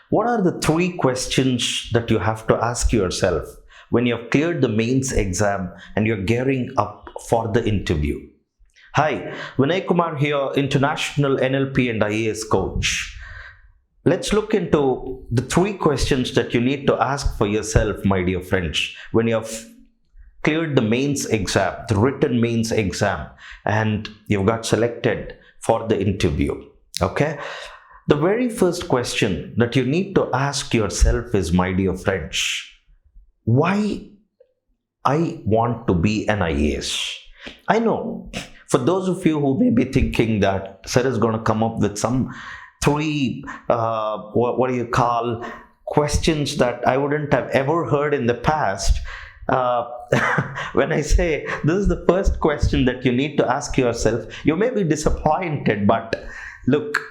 What are the three questions that you have to ask yourself when you have cleared the mains exam and you're gearing up for the interview? Hi, Vinay Kumar here, international NLP and IAS coach. Let's look into the three questions that you need to ask for yourself, my dear friends, when you have cleared the mains exam, the written mains exam, and you got selected for the interview. Okay? The very first question that you need to ask yourself is, my dear friends, why I want to be an IAS? I know, for those of you who may be thinking that Sir is going to come up with some three, questions that I wouldn't have ever heard in the past. When I say this is the first question that you need to ask yourself, you may be disappointed, but look,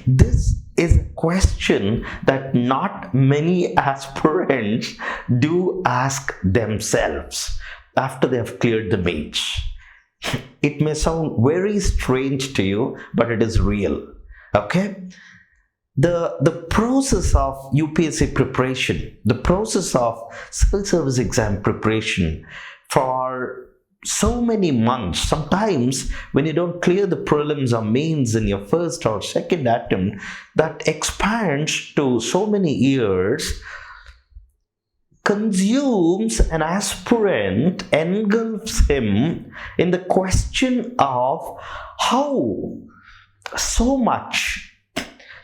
this is a question that not many aspirants do ask themselves after they have cleared the mains. It may sound very strange to you, but it is real. Okay? The process of UPSC preparation, the process of civil service exam preparation for so many months, sometimes when you don't clear the prelims or mains in your first or second attempt, that expands to so many years, consumes an aspirant, engulfs him in the question of how so much,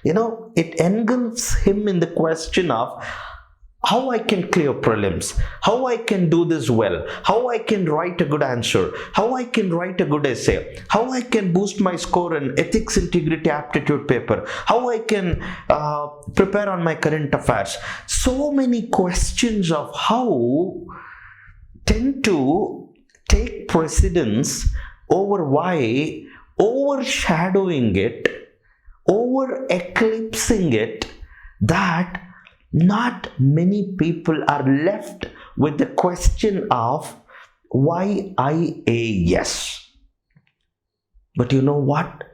it engulfs him in the question of how I can clear prelims, how I can do this well, how I can write a good answer, how I can write a good essay, how I can boost my score in ethics, integrity, aptitude paper, how I can prepare on my current affairs. So many questions of how tend to take precedence over why, overshadowing it, over eclipsing it, that not many people are left with the question of why IAS. But you know what?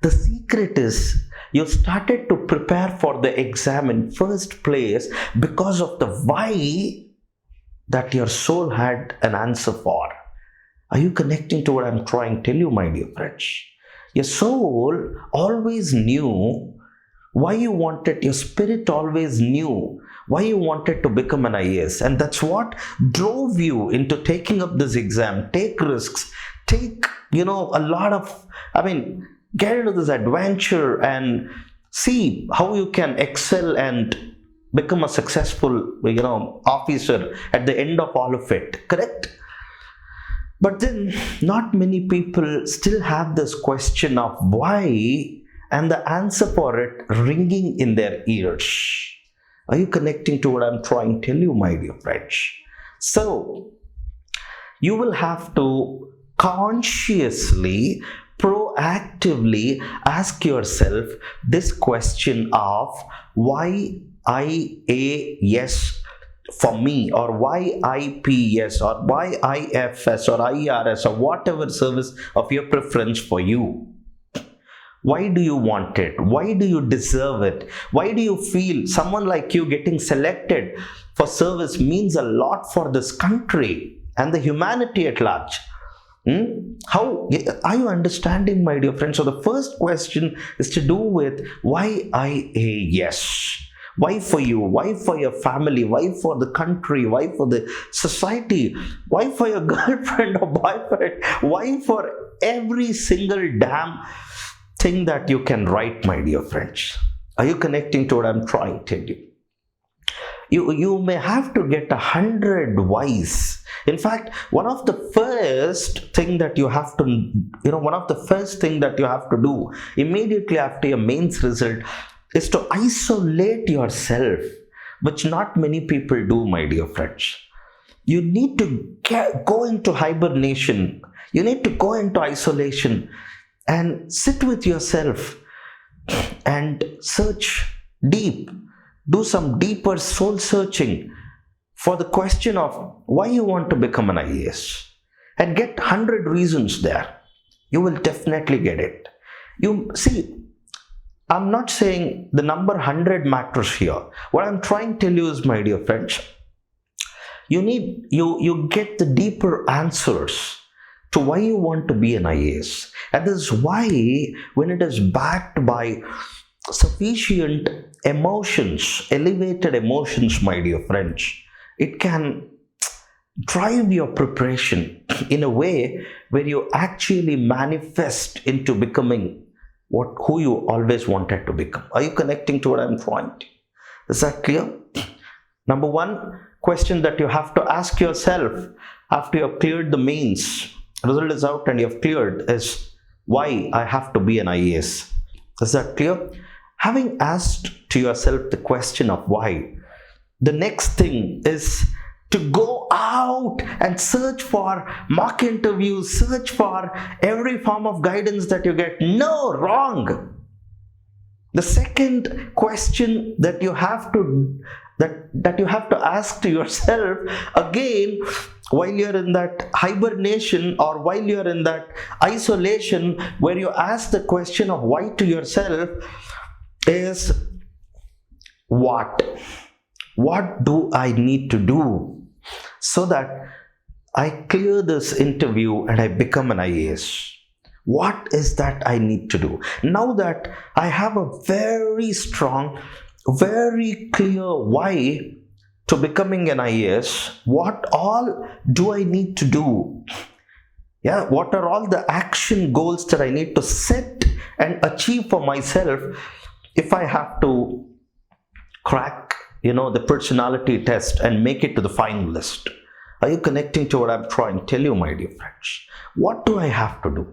The secret is you started to prepare for the exam in first place because of the why that your soul had an answer for. Are you connecting to what I'm trying to tell you, my dear friends? Your soul always knew why you wanted, your spirit always knew why you wanted to become an IAS. And that's what drove you into taking up this exam, take risks, take, a lot of, get into this adventure and see how you can excel and become a successful, officer at the end of all of it. Correct? But then not many people still have this question of why and the answer for it ringing in their ears. Are you connecting to what I'm trying to tell you, my dear friends? So, you will have to consciously, proactively ask yourself this question of why IAS for me, or why IPS, or why IFS, or IRS, or whatever service of your preference for you. Why do you want it? Why do you deserve it? Why do you feel someone like you getting selected for service means a lot for this country and the humanity at large? How are you understanding, my dear friends? So the first question is to do with why IAS? Why for you? Why for your family? Why for the country? Why for the society? Why for your girlfriend or boyfriend? Why for every single damn thing that you can write, my dear friends? Are you connecting to what I'm trying to tell you? You may have to get 100 whys. In fact, one of the first thing that you have to do immediately after your mains result is to isolate yourself, which not many people do, my dear friends. You need to go into hibernation. You need to go into isolation and sit with yourself and search deep. Do some deeper soul searching for the question of why you want to become an IAS, and get 100 reasons there. You will definitely get it. You see, I'm not saying the number 100 matters here. What I'm trying to tell you is, my dear friends, you get the deeper answers to why you want to be an IAS. And this is why, when it is backed by sufficient emotions, elevated emotions, my dear friends, it can drive your preparation in a way where you actually manifest into becoming who you always wanted to become. Are you connecting to what I'm trying to? Is that clear? Number one question that you have to ask yourself after you have cleared the mains, result is out and you have cleared, is why I have to be an IAS. Is that clear? Having asked to yourself the question of why, the next thing is to go out and search for mock interviews, search for every form of guidance that you get. No, wrong. The second question that you have to ask to yourself again, while you're in that hibernation or while you're in that isolation, where you ask the question of why to yourself, is what do I need to do so that I clear this interview and I become an IAS? What is that I need to do? Now that I have a very strong, very clear why to becoming an IAS, what all do I need to do? Yeah, what are all the action goals that I need to set and achieve for myself if I have to crack, the personality test and make it to the finalist? Are you connecting to what I'm trying to tell you, my dear friends? What do I have to do?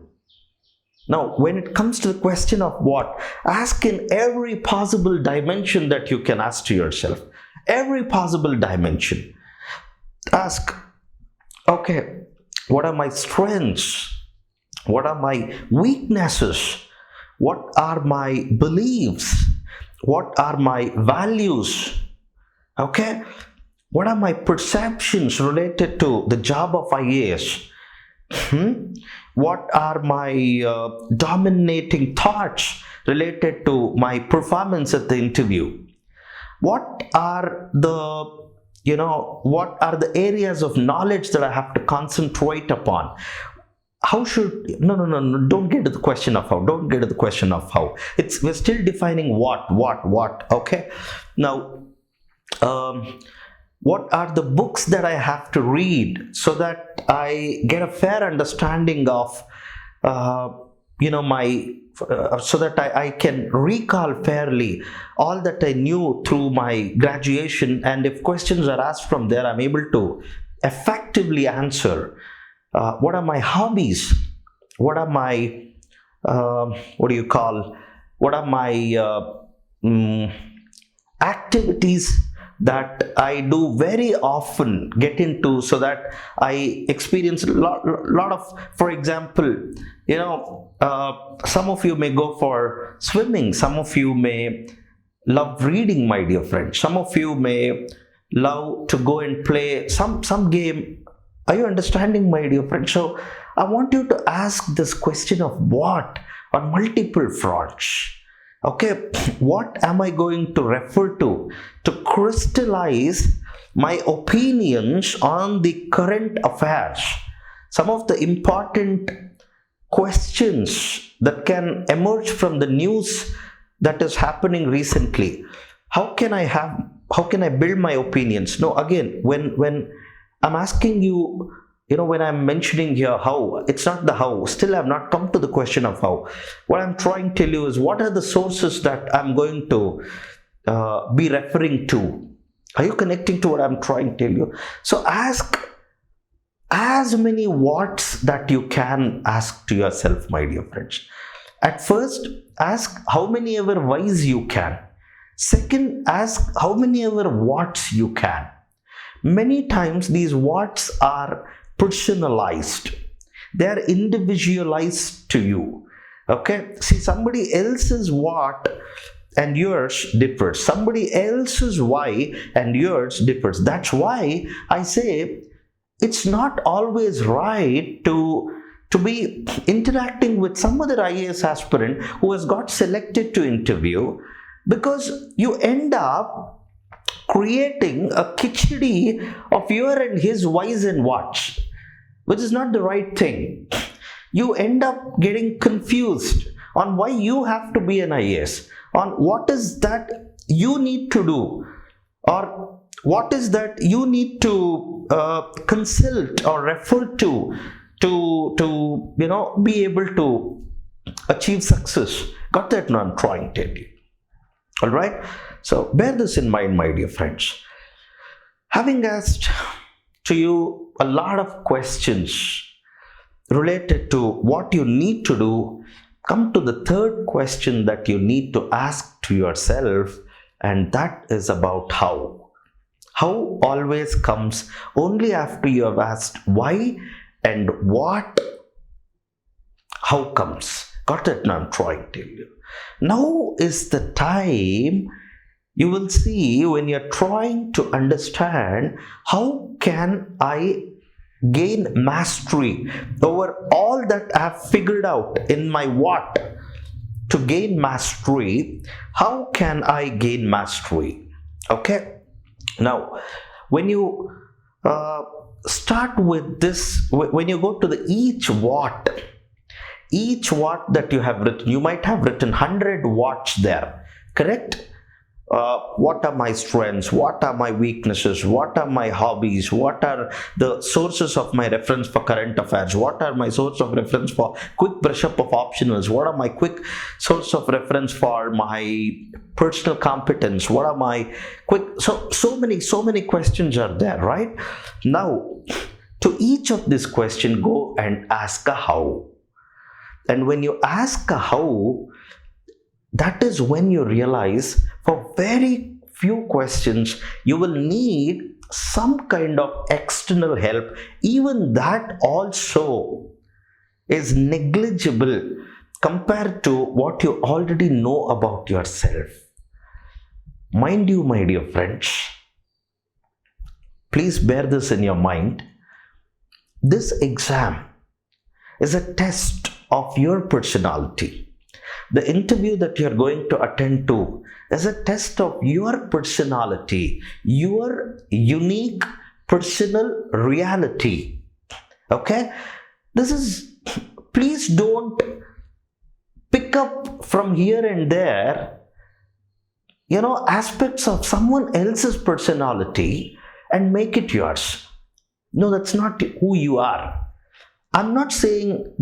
Now, when it comes to the question of what, ask in every possible dimension that you can ask to yourself. Every possible dimension. Ask, okay, what are my strengths? What are my weaknesses? What are my beliefs? What are my values? Okay? What are my perceptions related to the job of IAS? What are my dominating thoughts related to my performance at the interview? What are the areas of knowledge that I have to concentrate upon? No, don't get to the question of how. Don't get to the question of how. We're still defining what, okay? Now, what are the books that I have to read so that I get a fair understanding of, so that I can recall fairly all that I knew through my graduation, and if questions are asked from there, I'm able to effectively answer. What are my hobbies? What are my, what are my activities that I do very often get into, so that I experience a lot of, for example, some of you may go for swimming, some of you may love reading, my dear friends, some of you may love to go and play some game. Are you understanding, my dear friends? So I want you to ask this question of what on multiple fronts. Okay, what am I going to refer to crystallize my opinions on the current affairs? Some of the important questions that can emerge from the news that is happening recently. How can I build my opinions? No, again, when I'm asking you, when I'm mentioning here how, it's not the how. Still, I've not come to the question of how. What I'm trying to tell you is, what are the sources that I'm going to be referring to? Are you connecting to what I'm trying to tell you? So ask as many whats that you can ask to yourself, my dear friends. At first, ask how many ever whys you can. Second, ask how many ever whats you can. Many times these whats are personalized. They are individualized to you. Okay? See, somebody else's what and yours differs. Somebody else's why and yours differs. That's why I say it's not always right to to be interacting with some other IAS aspirant who has got selected to interview, because you end up creating a khichdi of your and his whys and whats, which is not the right thing. You end up getting confused on why you have to be an IAS, on what is that you need to do, or what is that you need to consult or refer to be able to achieve success. Got that? No, I'm trying to tell you. All right. So bear this in mind, my dear friends. Having asked to you a lot of questions related to what you need to do, come to the third question that you need to ask to yourself, and that is about how. How always comes only after you have asked why and what. How comes.Got it? Now I'm trying to tell you. Now is the time you will see, when you're trying to understand how can I gain mastery over all that I've figured out in my what to gain mastery. How can I gain mastery? Okay. Now, when you start with this, when you go to the each what that you have written, you might have written 100 whats there, correct? What are my strengths? What are my weaknesses? What are my hobbies? What are the sources of my reference for current affairs? What are my source of reference for quick brush up of optionals? What are my quick source of reference for my personal competence? What are my quick... So many questions are there, right? Now, to each of this question, go and ask a how. And when you ask a how, that is when you realize for very few questions you will need some kind of external help. Even that also is negligible compared to what you already know about yourself. Mind you, my dear friends, please bear this in your mind. This exam is a test of your personality. The interview that you are going to attend to is a test of your personality, your unique personal reality. Okay? Please don't pick up from here and there, aspects of someone else's personality and make it yours. No, that's not who you are. I'm not saying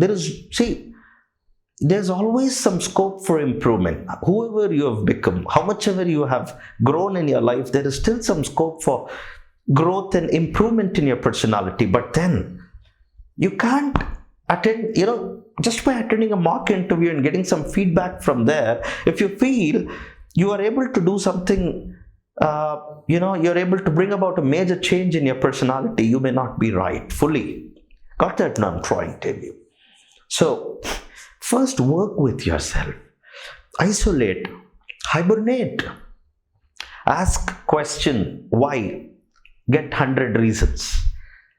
there's always some scope for improvement. Whoever you have become, how much ever you have grown in your life, there is still some scope for growth and improvement in your personality. But then you can't attend, just by attending a mock interview and getting some feedback from there, if you feel you are able to do something, you're able to bring about a major change in your personality, you may not be right fully. Got that? Now I'm trying to tell you. So, first, work with yourself. Isolate. Hibernate. Ask question, why? Get 100 reasons.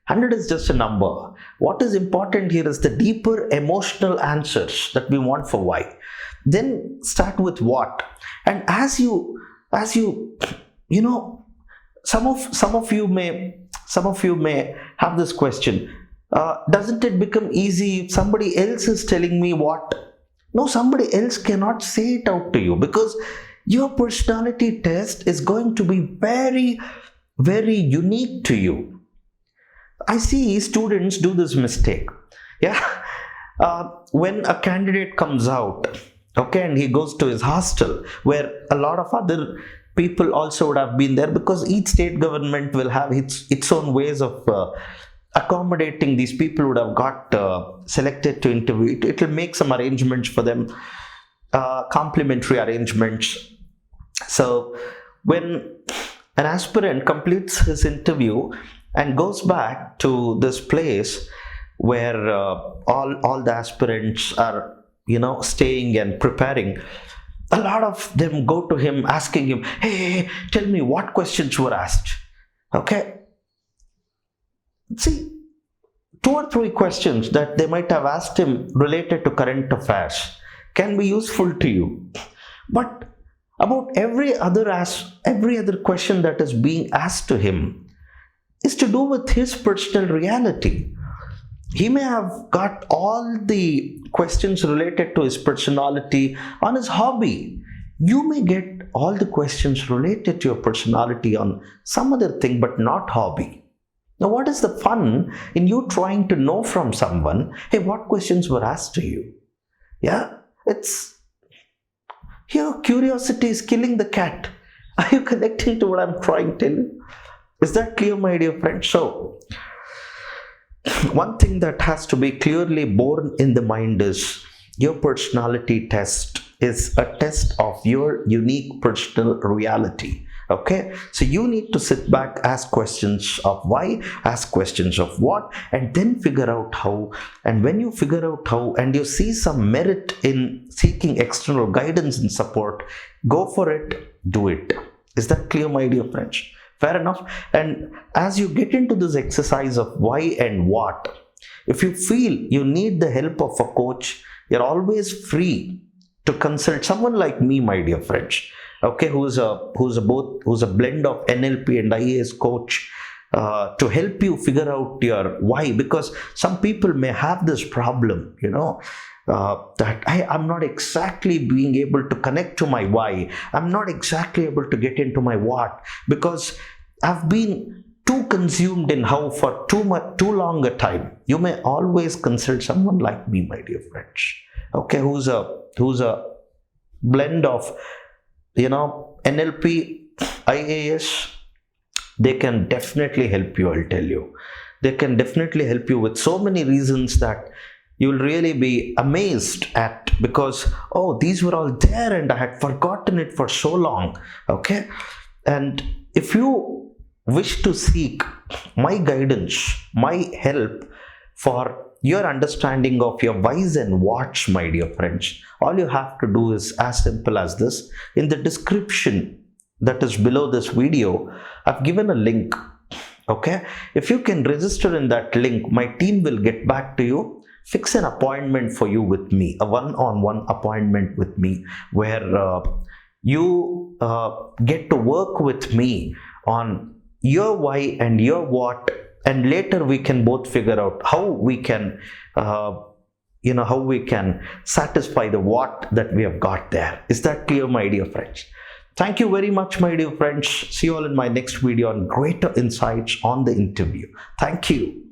100 is just a number. What is important here is the deeper emotional answers that we want for why. Then start with what. And as you some of you may have this question. Doesn't it become easy if somebody else is telling me what? No, somebody else cannot say it out to you, because your personality test is going to be very, very unique to you. I see students do this mistake. When a candidate comes out, okay, and he goes to his hostel, where a lot of other people also would have been there, because each state government will have its own ways of accommodating these people who would have got selected to interview. It will make some arrangements for them, complimentary arrangements. So when an aspirant completes his interview and goes back to this place where all the aspirants are staying and preparing, a lot of them go to him asking him, hey, tell me what questions were asked. Okay, see, 2 or 3 questions that they might have asked him related to current affairs can be useful to you. But about every other question that is being asked to him is to do with his personal reality. He may have got all the questions related to his personality on his hobby. You may get all the questions related to your personality on some other thing, but not hobby. Now, what is the fun in you trying to know from someone, hey, what questions were asked to you? Yeah, it's here, curiosity is killing the cat. Are you connecting to what I'm trying to tell you? Is that clear, my dear friend? So, one thing that has to be clearly borne in the mind is your personality test is a test of your unique personal reality. Okay, so you need to sit back, ask questions of why, ask questions of what, and then figure out how. And when you figure out how and you see some merit in seeking external guidance and support, go for it, do it. Is that clear, my dear friends? Fair enough. And as you get into this exercise of why and what, if you feel you need the help of a coach, you're always free to consult someone like me, my dear friends. Okay, who's a blend of NLP and IAS coach, to help you figure out your why. Because some people may have this problem, that I'm not exactly being able to connect to my why. I'm not exactly able to get into my what, because I've been too consumed in how for too long a time. You may always consult someone like me, my dear friends. Okay, who's a blend of NLP, IAS. They can definitely help you, I'll tell you. They can definitely help you with so many reasons that you'll really be amazed at, because, oh, these were all there and I had forgotten it for so long. Okay. And if you wish to seek my guidance, my help for your understanding of your whys and whats, my dear friends, all you have to do is as simple as this. In the description that is below this video, I've given a link. Okay, if you can register in that link, my team will get back to you, fix an appointment for you with me, a one-on-one appointment with me, where you get to work with me on your why and your what, and later we can both figure out how we can satisfy the what that we have got there. Is that clear, my dear friends? Thank you very much, my dear friends. See you all in my next video on greater insights on the interview. Thank you.